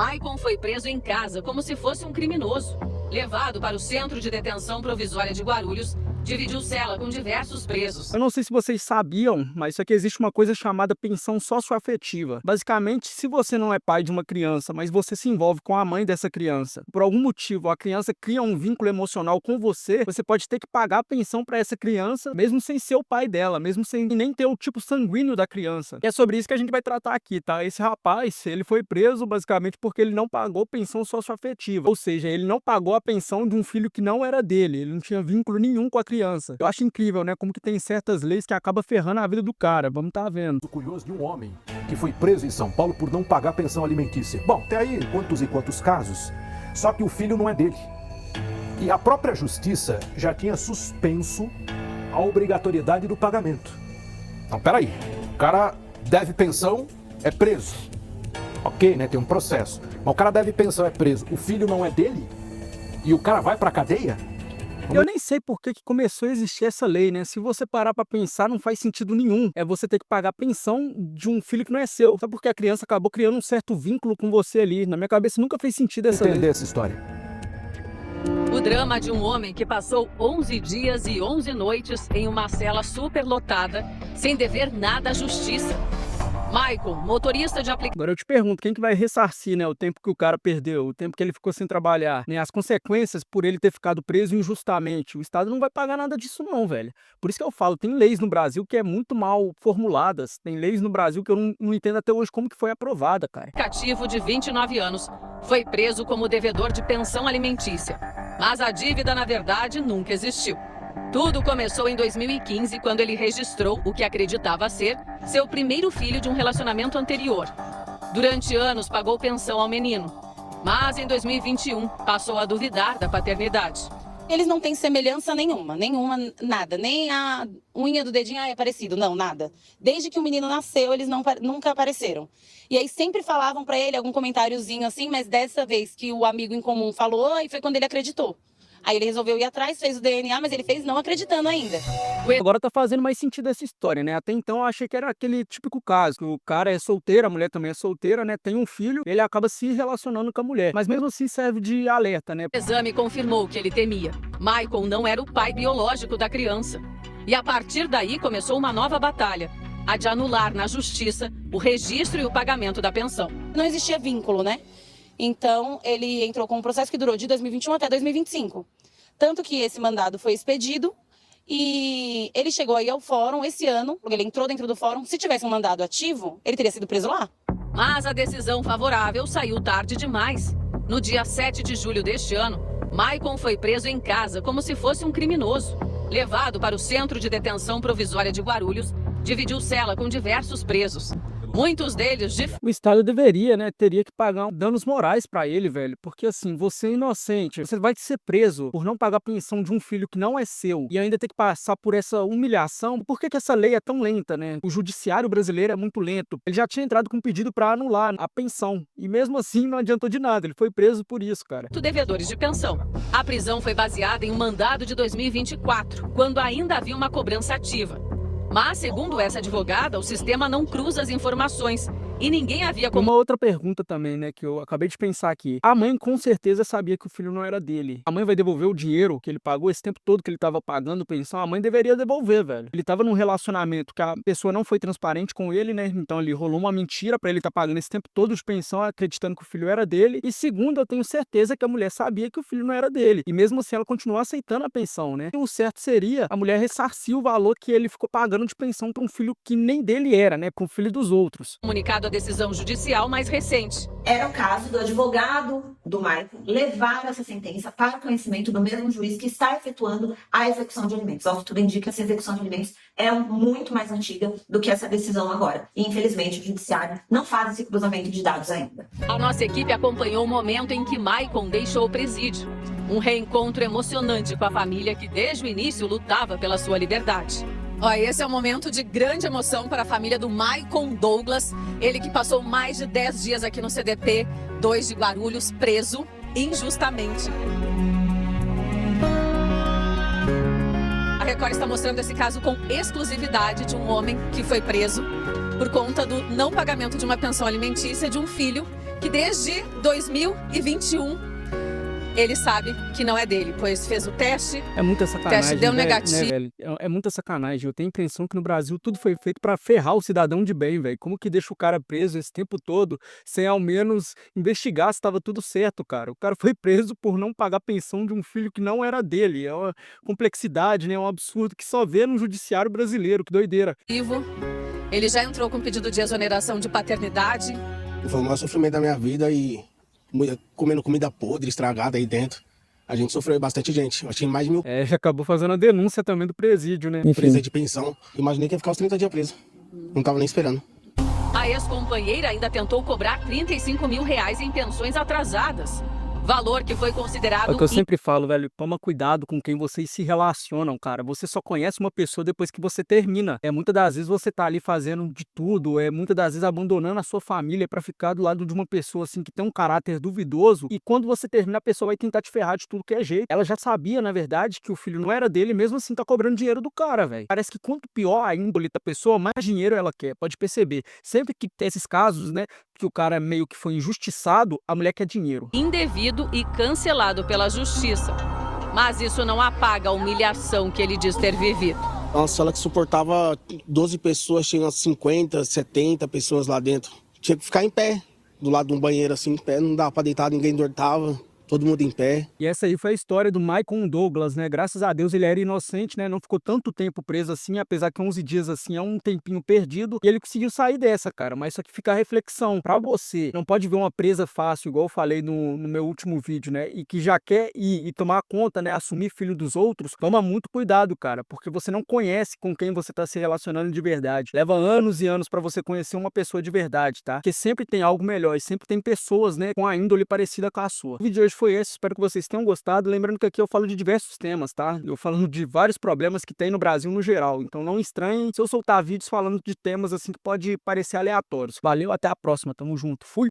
Maicon foi preso em casa como se fosse um criminoso. Levado para o Centro de Detenção Provisória de Guarulhos, dividiu cela com diversos presos. Eu não sei se vocês sabiam, mas isso aqui existe uma coisa chamada pensão socioafetiva. Basicamente, se você não é pai de uma criança, mas você se envolve com a mãe dessa criança, por algum motivo a criança cria um vínculo emocional com você, você pode ter que pagar a pensão para essa criança, mesmo sem ser o pai dela, mesmo sem nem ter o tipo sanguíneo da criança. E é sobre isso que a gente vai tratar aqui, tá? Esse rapaz, ele foi preso basicamente porque ele não pagou pensão socioafetiva, ou seja, ele não pagou a pensão de um filho que não era dele, ele não tinha vínculo nenhum com a criança. Eu acho incrível, né, como que tem certas leis que acabam ferrando a vida do cara, vamos tá vendo. O curioso de um homem que foi preso em São Paulo por não pagar pensão alimentícia. Bom, tem aí quantos e quantos casos, só que o filho não é dele. E a própria justiça já tinha suspenso a obrigatoriedade do pagamento. Então, peraí, o cara deve pensão, é preso. Ok, né, tem um processo. Mas o cara deve pensão, é preso. O filho não é dele? E o cara vai pra cadeia? Eu nem sei por que começou a existir essa lei, né? Se você parar pra pensar, não faz sentido nenhum. É você ter que pagar pensão de um filho que não é seu. Só porque a criança acabou criando um certo vínculo com você ali. Na minha cabeça nunca fez sentido essa lei. Entender essa história. O drama de um homem que passou 11 dias e 11 noites em uma cela superlotada, sem dever nada à justiça. Maicon, motorista de aplicativo. Agora eu te pergunto, quem que vai ressarcir, né, o tempo que o cara perdeu, o tempo que ele ficou sem trabalhar, né, as consequências por ele ter ficado preso injustamente? O Estado não vai pagar nada disso não, velho. Por isso que eu falo, tem leis no Brasil que é muito mal formuladas, tem leis no Brasil que eu não entendo até hoje como que foi aprovada, cara. Aplicativo de 29 anos foi preso como devedor de pensão alimentícia, mas a dívida, na verdade, nunca existiu. Tudo começou em 2015, quando ele registrou o que acreditava ser seu primeiro filho de um relacionamento anterior. Durante anos, pagou pensão ao menino, mas em 2021 passou a duvidar da paternidade. Eles não têm semelhança nenhuma, nada. Nem a unha do dedinho é parecido, não, nada. Desde que o menino nasceu, eles nunca apareceram. E aí sempre falavam pra ele algum comentáriozinho assim, mas dessa vez que o amigo em comum falou, aí foi quando ele acreditou. Aí ele resolveu ir atrás, fez o DNA, mas ele fez não acreditando ainda. Agora tá fazendo mais sentido essa história, né? Até então eu achei que era aquele típico caso, que o cara é solteiro, a mulher também é solteira, né? Tem um filho, ele acaba se relacionando com a mulher. Mas mesmo assim serve de alerta, né? O exame confirmou o que ele temia. Maicon não era o pai biológico da criança. E a partir daí começou uma nova batalha, a de anular na justiça o registro e o pagamento da pensão. Não existia vínculo, né? Então, ele entrou com um processo que durou de 2021 até 2025. Tanto que esse mandado foi expedido e ele chegou aí ao fórum esse ano, porque ele entrou dentro do fórum. Se tivesse um mandado ativo, ele teria sido preso lá. Mas a decisão favorável saiu tarde demais. No dia 7 de julho deste ano, Maicon foi preso em casa como se fosse um criminoso. Levado para o Centro de Detenção Provisória de Guarulhos, dividiu cela com diversos presos. Muitos deles de... O Estado deveria, né, teria que pagar danos morais pra ele, velho. Porque assim, você é inocente, você vai ser preso por não pagar a pensão de um filho que não é seu e ainda ter que passar por essa humilhação. Por que que essa lei é tão lenta, né? O judiciário brasileiro é muito lento. Ele já tinha entrado com um pedido pra anular a pensão e mesmo assim não adiantou de nada, ele foi preso por isso, cara. devedores de pensão. A prisão foi baseada em um mandado de 2024, quando ainda havia uma cobrança ativa. Mas, segundo essa advogada, o sistema não cruza as informações e ninguém havia... Uma outra pergunta também, né, que eu acabei de pensar aqui. A mãe com certeza sabia que o filho não era dele. A mãe vai devolver o dinheiro que ele pagou esse tempo todo que ele tava pagando pensão? A mãe deveria devolver, velho. Ele tava num relacionamento que a pessoa não foi transparente com ele, né? Então ali rolou uma mentira pra ele estar pagando esse tempo todo de pensão, acreditando que o filho era dele. E segundo, eu tenho certeza que a mulher sabia que o filho não era dele. E mesmo assim ela continuou aceitando a pensão, né? E o certo seria a mulher ressarcir o valor que ele ficou pagando de pensão pra um filho que nem dele era, né? Com o filho dos outros. Comunicado a decisão judicial mais recente. Era o caso do advogado do Maicon levar essa sentença para o conhecimento do mesmo juiz que está efetuando a execução de alimentos. Ao que tudo indica, essa execução de alimentos é muito mais antiga do que essa decisão agora. E, infelizmente, o judiciário não faz esse cruzamento de dados ainda. A nossa equipe acompanhou o momento em que Maicon deixou o presídio. Um reencontro emocionante com a família que, desde o início, lutava pela sua liberdade. Esse é um momento de grande emoção para a família do Maicon Douglas, ele que passou mais de 10 dias aqui no CDP 2 de Guarulhos, preso injustamente. A Record está mostrando esse caso com exclusividade de um homem que foi preso por conta do não pagamento de uma pensão alimentícia de um filho que desde 2021 ele sabe que não é dele, pois fez o teste. É muita sacanagem, deu né, negativo. velho? É muita sacanagem. Eu tenho a impressão que no Brasil tudo foi feito pra ferrar o cidadão de bem, velho. Como que deixa o cara preso esse tempo todo sem ao menos investigar se estava tudo certo, cara? O cara foi preso por não pagar pensão de um filho que não era dele. É uma complexidade, né? É um absurdo que só vê no judiciário brasileiro. Que doideira. Ele já entrou com pedido de exoneração de paternidade. Foi o maior sofrimento da minha vida e comendo comida podre, estragada aí dentro. A gente sofreu bastante gente. Eu achei mais de 1.000 Já acabou fazendo a denúncia também do presídio, né? presa de pensão. Imaginei que ia ficar os 30 dias preso. Não tava nem esperando. A ex-companheira ainda tentou cobrar R$35 mil em pensões atrasadas. Valor que foi considerado... É o que eu sempre falo, velho, toma cuidado com quem vocês se relacionam, cara. Você só conhece uma pessoa depois que você termina. Muitas das vezes você tá ali fazendo de tudo, muitas das vezes abandonando a sua família pra ficar do lado de uma pessoa, assim, que tem um caráter duvidoso. E quando você termina, a pessoa vai tentar te ferrar de tudo que é jeito. Ela já sabia, na verdade, que o filho não era dele, mesmo assim tá cobrando dinheiro do cara, velho. Parece que quanto pior a índole da pessoa, mais dinheiro ela quer, pode perceber. Sempre que tem esses casos, né, que o cara meio que foi injustiçado, a mulher quer dinheiro. Indevido e cancelado pela justiça. Mas isso não apaga a humilhação que ele diz ter vivido. Uma sala que suportava 12 pessoas, tinha umas 50, 70 pessoas lá dentro. Tinha que ficar em pé, do lado de um banheiro assim, em pé, não dava pra deitar, ninguém dortava. Todo mundo em pé. E essa aí foi a história do Michael Douglas, né? Graças a Deus ele era inocente, né? Não ficou tanto tempo preso assim, apesar que 11 dias assim é um tempinho perdido. E ele conseguiu sair dessa, cara. Mas só que fica a reflexão pra você. Não pode ver uma presa fácil, igual eu falei no meu último vídeo, né? E que já quer ir e tomar conta, né? Assumir filho dos outros. Toma muito cuidado, cara. Porque você não conhece com quem você tá se relacionando de verdade. Leva anos e anos pra você conhecer uma pessoa de verdade, tá? Porque sempre tem algo melhor. E sempre tem pessoas, né? Com a índole parecida com a sua. O vídeo de hoje foi esse, espero que vocês tenham gostado. Lembrando que aqui eu falo de diversos temas, tá? Eu falo de vários problemas que tem no Brasil no geral. Então não estranhem se eu soltar vídeos falando de temas assim que pode parecer aleatórios. Valeu, até a próxima. Tamo junto. Fui!